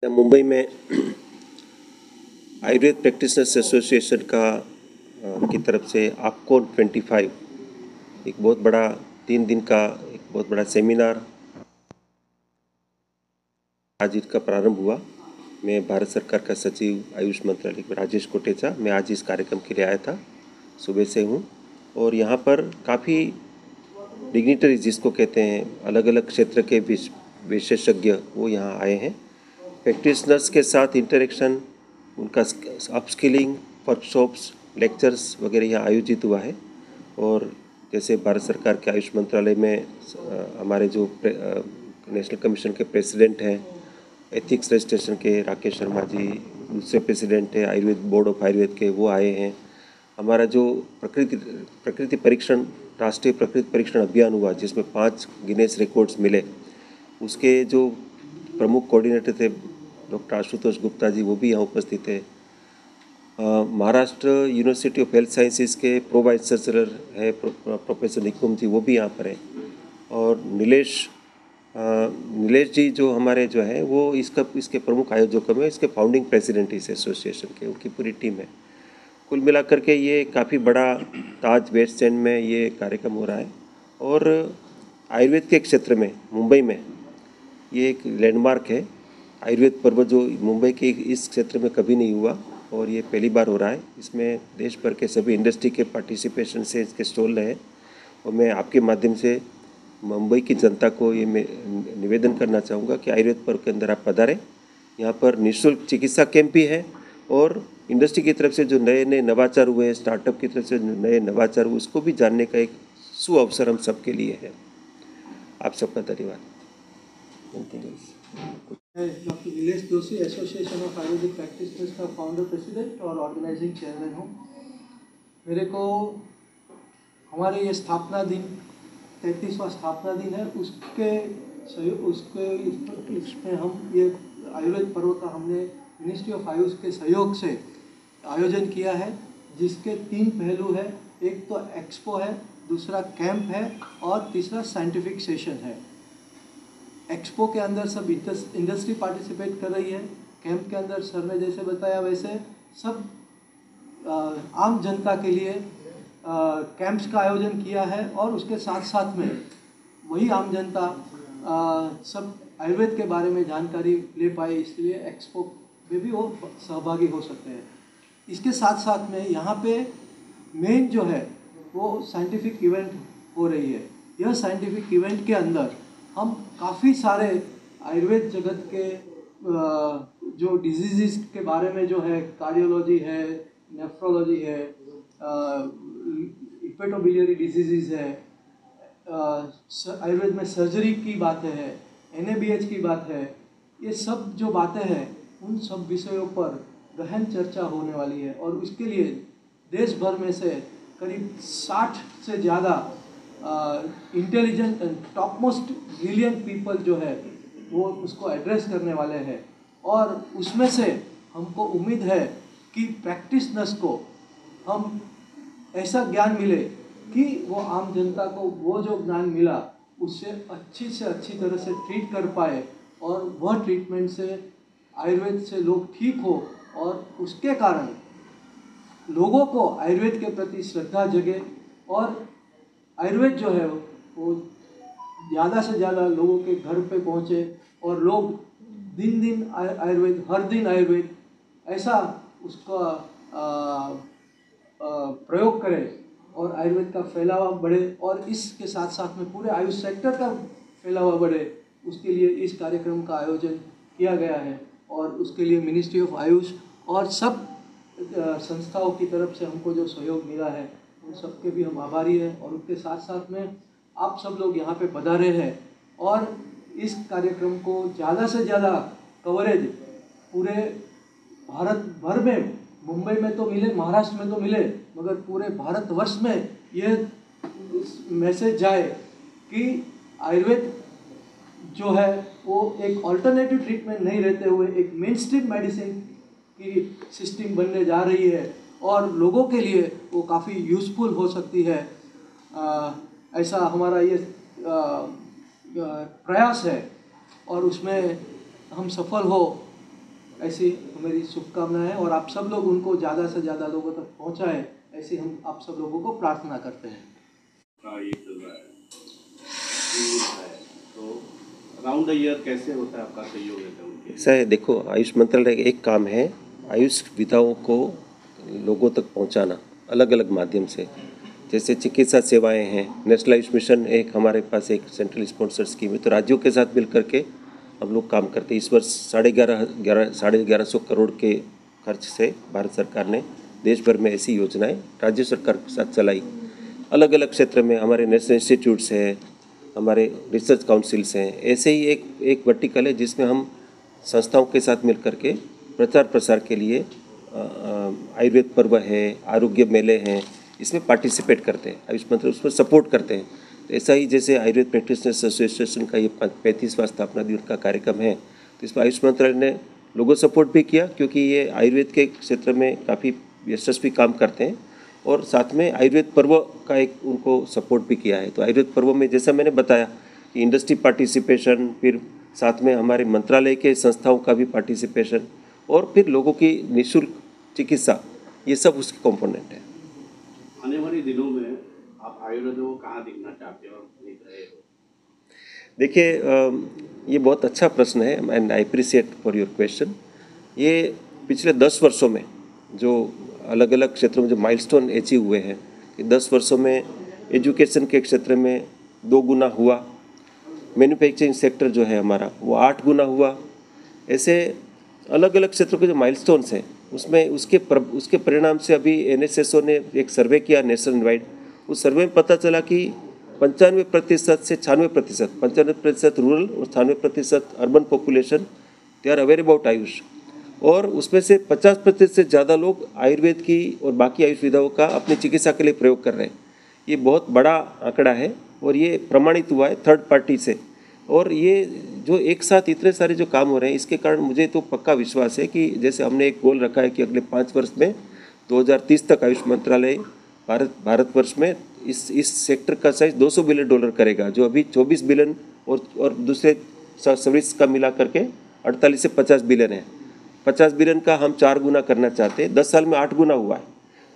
मुंबई में Ayurveda practitioners association की तरफ से आपकोन 25 एक बहुत बड़ा 3 दिन का एक बहुत बड़ा सेमिनार आज इसका प्रारंभ हुआ। मैं भारत सरकार का सचिव आयुष मंत्रालय राजेश कोटेचा, मैं आज इस कार्यक्रम के लिए आया था, सुबह से हूँ। और यहाँ पर काफ़ी डिग्निटरीज जिसको कहते हैं, अलग अलग क्षेत्र के विशेषज्ञ वो यहाँ आए हैं। प्रैक्टिशनर्स के साथ इंटरेक्शन, उनका अपस्किलिंग, वर्कशॉप्स, लेक्चर्स वगैरह यहाँ आयोजित हुआ है। और जैसे भारत सरकार के आयुष मंत्रालय में हमारे जो नेशनल कमीशन के प्रेसिडेंट हैं, एथिक्स रजिस्ट्रेशन के राकेश शर्मा जी, दूसरे प्रेसिडेंट है आयुर्वेद बोर्ड ऑफ आयुर्वेद के, वो आए हैं। हमारा जो प्रकृति परीक्षण, राष्ट्रीय प्रकृति परीक्षण अभियान हुआ जिसमें 5 गिनेस रिकॉर्ड्स मिले, उसके जो प्रमुख कोऑर्डिनेटर थे डॉक्टर आशुतोष गुप्ता जी, वो भी यहाँ उपस्थित थे। Maharashtra university of health sciences के प्रो वाइस चांसलर है प्रोफेसर निकुम जी, वो भी यहाँ पर हैं। और नीलेश जी जो हमारे जो है वो इसके प्रमुख आयोजकों में, इसके फाउंडिंग प्रेसिडेंट इस एसोसिएशन के, उनकी पूरी टीम है। कुल मिलाकर के ये काफ़ी बड़ा ताज वेस्ट एंड में ये कार्यक्रम हो रहा है। और आयुर्वेद के क्षेत्र में मुंबई में ये एक लैंडमार्क है। आयुर्वेद पर्व जो मुंबई के इस क्षेत्र में कभी नहीं हुआ और ये पहली बार हो रहा है। इसमें देश भर के सभी इंडस्ट्री के पार्टिसिपेशन से इसके स्टॉल रहे। और मैं आपके माध्यम से मुंबई की जनता को ये निवेदन करना चाहूँगा कि आयुर्वेद पर्व के अंदर आप पधारें। यहाँ पर निःशुल्क चिकित्सा कैंप भी है और इंडस्ट्री की तरफ से जो नए नए नवाचार हुए हैं, स्टार्टअप की तरफ से जो नए नवाचार हुए, उसको भी जानने का एक सुअवसर हम सबके लिए है। आप सबका धन्यवाद। Doctor Nilesh Joshi, association of Ayurvedic practitioners का फाउंडर प्रेसिडेंट और ऑर्गेनाइजिंग चेयरमैन हूँ। मेरे को हमारे ये स्थापना दिन 33वां स्थापना दिन है, इसमें हम ये आयुर्वेद पर्व का हमने मिनिस्ट्री ऑफ आयुष के सहयोग से आयोजन किया है, जिसके 3 पहलू है। एक तो एक्सपो है, दूसरा कैंप है और तीसरा साइंटिफिक सेशन है। एक्सपो के अंदर सब इंडस्ट्री पार्टिसिपेट कर रही है। कैंप के अंदर सर ने जैसे बताया वैसे सब आम जनता के लिए कैंप्स का आयोजन किया है। और उसके साथ साथ में वही आम जनता सब आयुर्वेद के बारे में जानकारी ले पाए, इसलिए एक्सपो में भी वो सहभागी हो सकते हैं। इसके साथ साथ में यहाँ पे मेन जो है वो साइंटिफिक इवेंट हो रही है। यह साइंटिफिक इवेंट के अंदर हम काफ़ी सारे आयुर्वेद जगत के जो डिजीज़ के बारे में जो है, कार्डियोलॉजी है, नेफ्रोलॉजी है, हिपेटोबिलियरी डिजीज़ है, आयुर्वेद में सर्जरी की बातें हैं, NABH की बात है, ये सब जो बातें हैं उन सब विषयों पर गहन चर्चा होने वाली है। और उसके लिए देश भर में से करीब 60 से ज़्यादा intelligent and top most brilliant people जो है वो उसको एड्रेस करने वाले हैं। और उसमें से हमको उम्मीद है कि प्रैक्टिशनर्स को हम ऐसा ज्ञान मिले कि वो आम जनता को वो जो ज्ञान मिला उससे अच्छी तरह से ट्रीट कर पाए और वह ट्रीटमेंट से आयुर्वेद से लोग ठीक हो और उसके कारण लोगों को आयुर्वेद के प्रति श्रद्धा जगे और आयुर्वेद जो है वो ज़्यादा से ज़्यादा लोगों के घर पे पहुँचे और लोग दिन दिन आयुर्वेद, हर दिन आयुर्वेद, ऐसा उसका प्रयोग करें और आयुर्वेद का फैलावा बढ़े और इसके साथ साथ में पूरे आयुष सेक्टर का फैलावा बढ़े। उसके लिए इस कार्यक्रम का आयोजन किया गया है और उसके लिए मिनिस्ट्री ऑफ आयुष और सब संस्थाओं की तरफ से हमको जो सहयोग मिला है उन सबके भी हम आभारी हैं। और उसके साथ साथ में आप सब लोग यहाँ पे पधारे हैं और इस कार्यक्रम को ज़्यादा से ज़्यादा कवरेज पूरे भारत भर में, मुंबई में तो मिले, महाराष्ट्र में तो मिले, मगर पूरे भारतवर्ष में ये मैसेज जाए कि आयुर्वेद जो है वो एक ऑल्टरनेटिव ट्रीटमेंट नहीं रहते हुए एक मेन स्ट्रीम मेडिसिन की सिस्टम बनने जा रही है और लोगों के लिए वो काफ़ी यूज़फुल हो सकती है। ऐसा हमारा ये प्रयास है और उसमें हम सफल हो ऐसी मेरी शुभकामनाएं हैं, और आप सब लोग उनको ज़्यादा से ज़्यादा लोगों तक पहुंचाएं, ऐसी हम आप सब लोगों को प्रार्थना करते हैं। ये चल रहा है तो अराउंड द ईयर कैसे होता है आपका सहयोग है उनके? ऐसा है, देखो, आयुष मंत्रालय का एक काम है आयुष विधाओं को लोगों तक पहुंचाना अलग अलग माध्यम से। जैसे चिकित्सा सेवाएं हैं, नेशनल आयुष मिशन एक हमारे पास एक सेंट्रल स्पॉन्सर स्कीम है, तो राज्यों के साथ मिल करके हम लोग काम करते हैं। इस वर्ष 1150 करोड़ के खर्च से भारत सरकार ने देश भर में ऐसी योजनाएं राज्य सरकार के साथ चलाई। अलग अलग क्षेत्र में हमारे नेशनल इंस्टीट्यूट्स हैं, हमारे रिसर्च काउंसिल्स हैं। ऐसे ही एक वर्टिकल है जिसमें हम संस्थाओं के साथ मिल करके प्रचार प्रसार के लिए आयुर्वेद पर्व है, आरोग्य मेले हैं, इसमें पार्टिसिपेट करते हैं। आयुष मंत्रालय उसमें सपोर्ट करते हैं। तो ऐसा ही जैसे आयुर्वेद प्रैक्टिशनर्स एसोसिएशन का ये 35वां स्थापना दिवस का कार्यक्रम है, तो इसमें आयुष मंत्रालय ने लोगों सपोर्ट भी किया, क्योंकि ये आयुर्वेद के क्षेत्र में काफ़ी यशस्वी काम करते हैं, और साथ में आयुर्वेद पर्व का एक उनको सपोर्ट भी किया है। तो आयुर्वेद पर्व में जैसा मैंने बताया कि इंडस्ट्री पार्टिसिपेशन, फिर साथ में हमारे मंत्रालय के संस्थाओं का भी पार्टिसिपेशन, और फिर लोगों की निःशुल्क चिकित्सा, ये सब उसके कंपोनेंट है। आने वाले दिनों में आप आयुर्वेद को कहाँ देखना चाहते हो और देख रहे हो? देखिए, ये बहुत अच्छा प्रश्न है and I appreciate for your question. ये पिछले 10 वर्षों में जो अलग अलग क्षेत्रों में जो माइलस्टोन अचीव हुए हैं, कि 10 वर्षों में एजुकेशन के क्षेत्र में 2 गुना हुआ, मैन्युफैक्चरिंग सेक्टर जो है हमारा वो 8 गुना हुआ। ऐसे अलग अलग क्षेत्रों के जो माइलस्टोन्स हैं उसमें उसके परिणाम से अभी NSSO ने एक सर्वे किया नेशनल वाइड। उस सर्वे में पता चला कि 95% से 96%, 95% रूरल और 96% urban population they are aware about AYUSH, और उसमें से 50% से ज़्यादा लोग आयुर्वेद की और बाकी आयुष विधाओं का अपनी चिकित्सा के लिए प्रयोग कर रहे हैं। ये बहुत बड़ा आंकड़ा है, और ये प्रमाणित हुआ है थर्ड पार्टी से। और ये जो एक साथ इतने सारे जो काम हो रहे हैं, इसके कारण मुझे तो पक्का विश्वास है कि जैसे हमने एक गोल रखा है कि अगले 5 वर्ष में 2030 तक आयुष मंत्रालय भारतवर्ष में इस सेक्टर का साइज $200 बिलियन करेगा, जो अभी 24 बिलियन और दूसरे सर्विस का मिला करके 48 से 50 बिलियन है। 50 बिलियन का हम 4 गुना करना चाहते हैं, 10 साल में 8 गुना हुआ है।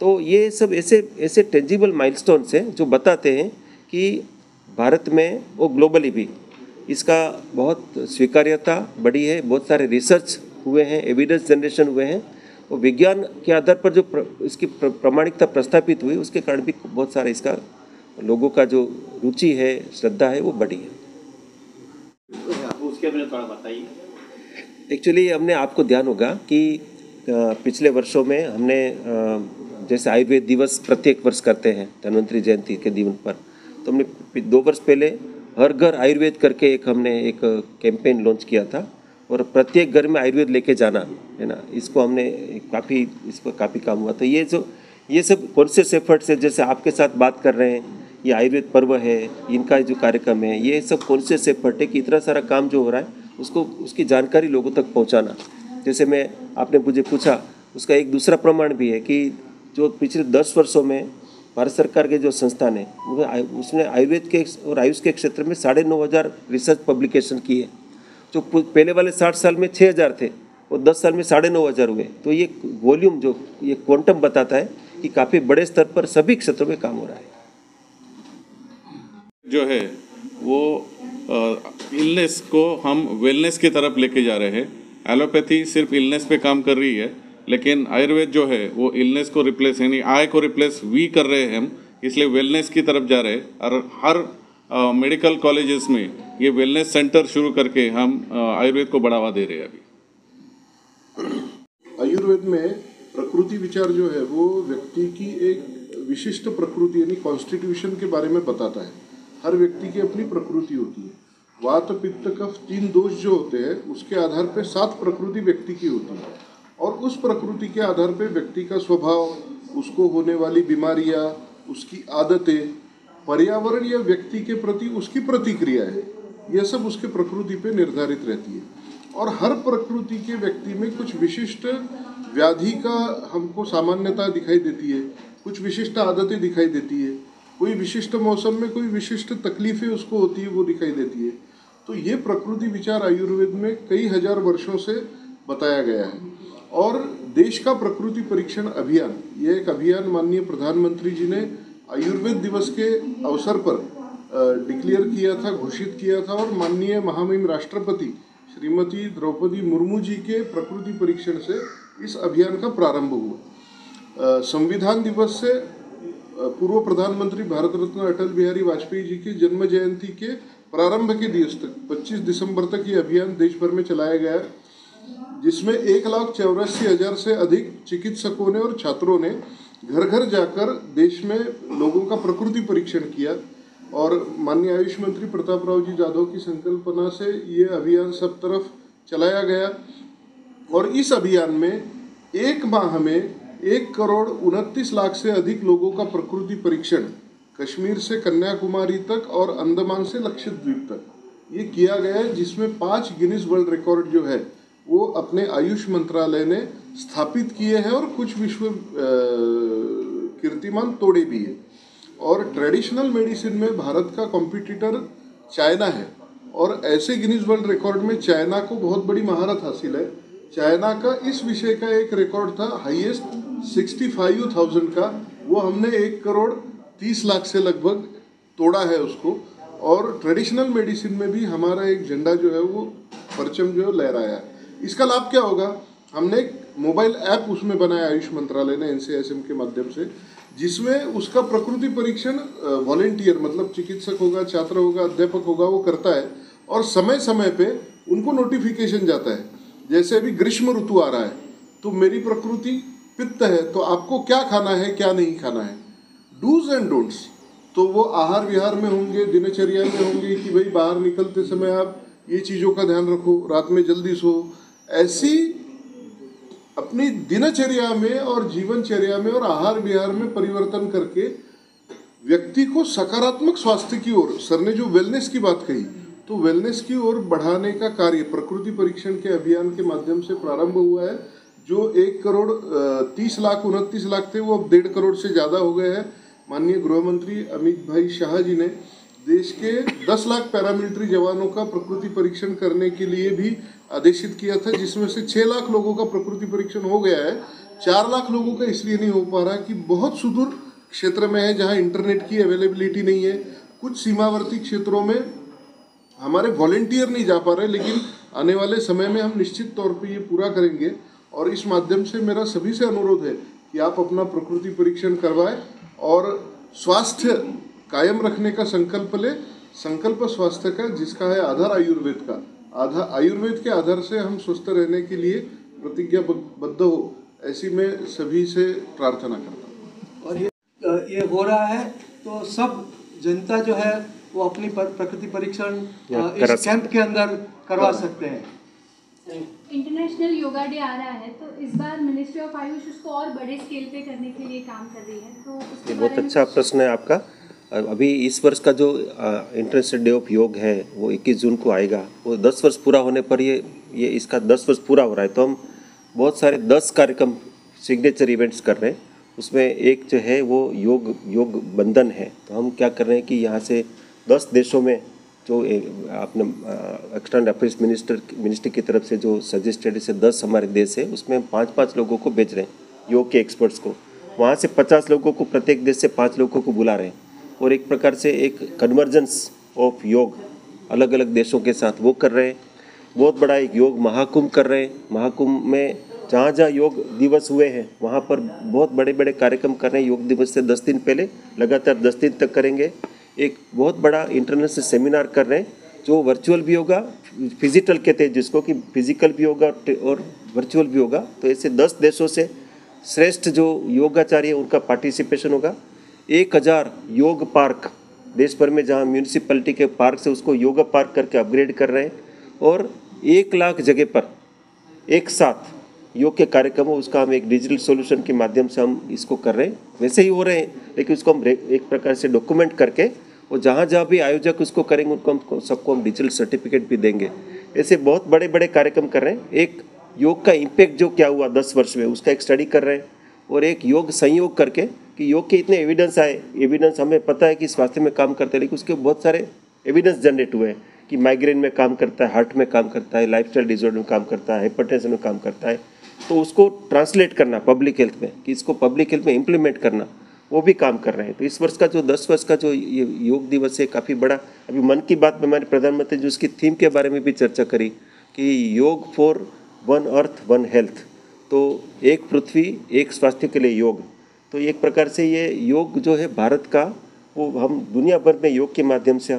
तो ये सब ऐसे टेंजिबल माइलस्टोन्स हैं जो बताते हैं कि भारत में और ग्लोबली भी इसका बहुत स्वीकार्यता बढ़ी है। बहुत सारे रिसर्च हुए हैं, एविडेंस जनरेशन हुए हैं, और विज्ञान के आधार पर जो इसकी प्रमाणिकता प्रस्थापित हुई, उसके कारण भी बहुत सारा इसका लोगों का जो रुचि है, श्रद्धा है, वो बढ़ी है। उसके बारे में थोड़ा बताइए। एक्चुअली हमने, आपको ध्यान होगा कि पिछले वर्षों में हमने जैसे आयुर्वेद दिवस प्रत्येक वर्ष करते हैं धन्वंतरी जयंती के दिन पर, तो हमने 2 वर्ष पहले हर घर आयुर्वेद करके हमने एक कैंपेन लॉन्च किया था, और प्रत्येक घर में आयुर्वेद लेके जाना है ना, इसको हमने इस पर काफ़ी काम हुआ। तो ये सब कॉन्शियस एफर्ट्स है, जैसे आपके साथ बात कर रहे हैं, ये आयुर्वेद पर्व है, इनका जो कार्यक्रम है, ये सब कॉन्शियस एफर्ट है कि इतना सारा काम जो हो रहा है उसकी जानकारी लोगों तक पहुंचाना। जैसे आपने मुझे पूछा, उसका एक दूसरा प्रमाण भी है कि जो पिछले 10 वर्षों में भारत सरकार के जो संस्थान है उसने आयुर्वेद के और आयुष के क्षेत्र में 9,500 रिसर्च पब्लिकेशन किए, जो पहले वाले 60 साल में 6,000 थे, और 10 साल में 9,500 हुए। तो ये वॉल्यूम, जो ये क्वांटम बताता है कि काफ़ी बड़े स्तर पर सभी क्षेत्रों में काम हो रहा है। जो है वो इलनेस को हम वेलनेस की तरफ लेके जा रहे हैं। एलोपैथी सिर्फ इलनेस पे काम कर रही है, लेकिन आयुर्वेद जो है वो इलनेस को रिप्लेस, यानी आय को रिप्लेस वी कर रहे हैं हम, इसलिए वेलनेस की तरफ जा रहे हैं। और हर मेडिकल कॉलेजेस में ये वेलनेस सेंटर शुरू करके हम आयुर्वेद को बढ़ावा दे रहे हैं। अभी आयुर्वेद में प्रकृति विचार जो है वो व्यक्ति की एक विशिष्ट प्रकृति यानी कॉन्स्टिट्यूशन के बारे में बताता है। हर व्यक्ति की अपनी प्रकृति होती है। वात पित्त कफ 3 दोष जो होते हैं उसके आधार पर 7 प्रकृति व्यक्ति की होती है, और उस प्रकृति के आधार पर व्यक्ति का स्वभाव, उसको होने वाली बीमारियां, उसकी आदतें, पर्यावरण या व्यक्ति के प्रति उसकी प्रतिक्रिया है, यह सब उसके प्रकृति पे निर्धारित रहती है। और हर प्रकृति के व्यक्ति में कुछ विशिष्ट व्याधि का हमको सामान्यता दिखाई देती है, कुछ विशिष्ट आदतें दिखाई देती है, कोई विशिष्ट मौसम में कोई विशिष्ट तकलीफें उसको होती है वो दिखाई देती है। तो ये प्रकृति विचार आयुर्वेद में कई हजार वर्षों से बताया गया है। और देश का प्रकृति परीक्षण अभियान, ये एक अभियान माननीय प्रधानमंत्री जी ने आयुर्वेद दिवस के अवसर पर डिक्लेयर किया था, घोषित किया था, और माननीय महामहिम राष्ट्रपति श्रीमती द्रौपदी मुर्मू जी के प्रकृति परीक्षण से इस अभियान का प्रारंभ हुआ। संविधान दिवस से पूर्व प्रधानमंत्री भारत रत्न अटल बिहारी वाजपेयी जी की जन्म जयंती के प्रारंभ के दिवस तक 25 दिसंबर तक ये अभियान देश भर में चलाया गया, जिसमें 1,84,000 से अधिक चिकित्सकों ने और छात्रों ने घर घर जाकर देश में लोगों का प्रकृति परीक्षण किया। और माननीय आयुष मंत्री प्रताप राव जी जाधव की संकल्पना से ये अभियान सब तरफ चलाया गया। और इस अभियान में एक माह में 1,29,00,000 से अधिक लोगों का प्रकृति परीक्षण कश्मीर से कन्याकुमारी तक और अंडमान से लक्षद्वीप तक ये किया गया है, जिसमें 5 गिनीज वर्ल्ड रिकॉर्ड जो है वो अपने आयुष मंत्रालय ने स्थापित किए हैं और कुछ विश्व कीर्तिमान तोड़े भी है। और ट्रेडिशनल मेडिसिन में भारत का कॉम्पिटिटर चाइना है, और ऐसे गिनीज वर्ल्ड रिकॉर्ड में चाइना को बहुत बड़ी महारत हासिल है। चाइना का इस विषय का एक रिकॉर्ड था हाईएस्ट 65,000 का, वो हमने 1,30,00,000 से लगभग तोड़ा है उसको। और ट्रेडिशनल मेडिसिन में भी हमारा एक झंडा जो है वो परचम जो है लहराया है। इसका लाभ क्या होगा, हमने एक मोबाइल ऐप उसमें बनाया आयुष मंत्रालय ने NCSM के माध्यम से, जिसमें उसका प्रकृति परीक्षण वॉलेंटियर मतलब चिकित्सक होगा, छात्र होगा, अध्यापक होगा, वो करता है। और समय समय पे उनको नोटिफिकेशन जाता है, जैसे अभी ग्रीष्म ऋतु आ रहा है तो मेरी प्रकृति पित्त है, तो आपको क्या खाना है क्या नहीं खाना है, डूज एंड डोंट्स। तो वो आहार विहार में होंगे, दिनचर्या में होंगे कि भाई बाहर निकलते समय आप ये चीज़ों का ध्यान रखो, रात में जल्दी सो। ऐसी अपनी दिनचर्या में और जीवनचर्या में और आहार विहार में परिवर्तन करके व्यक्ति को सकारात्मक स्वास्थ्य की ओर, सर ने जो वेलनेस की बात कही, तो वेलनेस की ओर बढ़ाने का कार्य प्रकृति परीक्षण के अभियान के माध्यम से प्रारंभ हुआ है। जो 1,30,29,00,000 थे वो अब 1.5 करोड़ से ज़्यादा हो गए हैं। माननीय गृह मंत्री अमित भाई शाह जी ने देश के 10 लाख पैरामिलिट्री जवानों का प्रकृति परीक्षण करने के लिए भी आदेशित किया था, जिसमें से 6 लाख लोगों का प्रकृति परीक्षण हो गया है। 4 लाख लोगों का इसलिए नहीं हो पा रहा कि बहुत सुदूर क्षेत्र में है जहां इंटरनेट की अवेलेबिलिटी नहीं है। कुछ सीमावर्ती क्षेत्रों में हमारे वॉलेंटियर नहीं जा पा रहे, लेकिन आने वाले समय में हम निश्चित तौर पे ये पूरा करेंगे। और इस माध्यम से मेरा सभी से अनुरोध है कि आप अपना प्रकृति परीक्षण करवाएं और स्वास्थ्य कायम रखने का संकल्प ले। संकल्प स्वास्थ्य का, जिसका है आधार आयुर्वेद का, आयुर्वेद के आधार से हम स्वस्थ रहने के लिए प्रतिज्ञाबद्ध हो, ऐसी मैं सभी से प्रार्थना करता हूँ। और ये हो रहा है तो सब जनता जो है वो अपनी प्रकृति परीक्षण इस कैंप के अंदर करवा सकते हैं। इंटरनेशनल योगा डे आ रहा है, तो इस बार मिनिस्ट्री ऑफ आयुष उसको और बड़े स्केल पे करने के लिए काम कर रही है, तो उसके बहुत अच्छा प्रश्न है आपका। अभी इस वर्ष का जो इंटरनेशनल डे ऑफ योग है वो 21 जून को आएगा। वो 10 वर्ष पूरा होने पर ये इसका 10 वर्ष पूरा हो रहा है, तो हम बहुत सारे 10 कार्यक्रम सिग्नेचर इवेंट्स कर रहे हैं। उसमें एक जो है वो योग बंधन है। तो हम क्या कर रहे हैं कि यहाँ से 10 देशों में जो अपने एक्सटर्नल अफेयर्स मिनिस्ट्री की तरफ से जो सजेस्टेड से 10 हमारे देश है, उसमें 5-5 लोगों को भेज रहे हैं योग के एक्सपर्ट्स को। वहाँ से 50 लोगों को, प्रत्येक देश से 5 लोगों को बुला रहे हैं, और एक प्रकार से एक कन्वर्जेंस ऑफ योग अलग अलग देशों के साथ वो कर रहे हैं। बहुत बड़ा एक योग महाकुंभ कर रहे हैं। महाकुंभ में जहाँ जहाँ योग दिवस हुए हैं वहाँ पर बहुत बड़े बड़े कार्यक्रम कर रहे हैं। योग दिवस से 10 दिन पहले लगातार 10 दिन तक करेंगे। एक बहुत बड़ा इंटरनेशनल सेमिनार कर रहे हैं जो वर्चुअल भी होगा, फिजिकल कहते हैं जिसको, कि फिजिकल भी होगा और वर्चुअल भी होगा। तो ऐसे 10 देशों से श्रेष्ठ जो योगाचार्य उनका पार्टिसिपेशन होगा। 1000 योग पार्क देश भर में, जहाँ म्यूनिसिपैलिटी के पार्क से उसको योगा पार्क करके अपग्रेड कर रहे हैं, और 1 लाख जगह पर एक साथ योग के कार्यक्रम हो, उसका हम एक डिजिटल सॉल्यूशन के माध्यम से हम इसको कर रहे हैं। वैसे ही हो रहे हैं, लेकिन उसको हम एक प्रकार से डॉक्यूमेंट करके, और जहाँ जहाँ भी आयोजक उसको करेंगे उनको सबको हम डिजिटल सर्टिफिकेट भी देंगे। ऐसे बहुत बड़े बड़े कार्यक्रम कर रहे हैं। एक योग का इम्पैक्ट जो क्या हुआ 10 वर्ष में, उसका एक स्टडी कर रहे हैं, और एक योग संयोग करके कि योग के इतने एविडेंस आए। एविडेंस हमें पता है कि स्वास्थ्य में काम करते हैं, लेकिन उसके बहुत सारे एविडेंस जनरेट हुए हैं कि माइग्रेन में काम करता है, हार्ट में काम करता है, लाइफस्टाइल डिसऑर्डर में काम करता है, हाइपरटेंशन में काम करता है, तो उसको ट्रांसलेट करना पब्लिक हेल्थ में, कि इसको पब्लिक हेल्थ में इम्प्लीमेंट करना, वो भी काम कर रहे हैं। तो इस वर्ष का जो 10 वर्ष का जो ये योग दिवस है काफ़ी बड़ा। अभी मन की बात में हमारे प्रधानमंत्री जी उसकी थीम के बारे में भी चर्चा करी कि योग for one earth one health, तो एक पृथ्वी एक स्वास्थ्य के लिए योग। तो एक प्रकार से ये योग जो है भारत का, वो हम दुनिया भर में योग के माध्यम से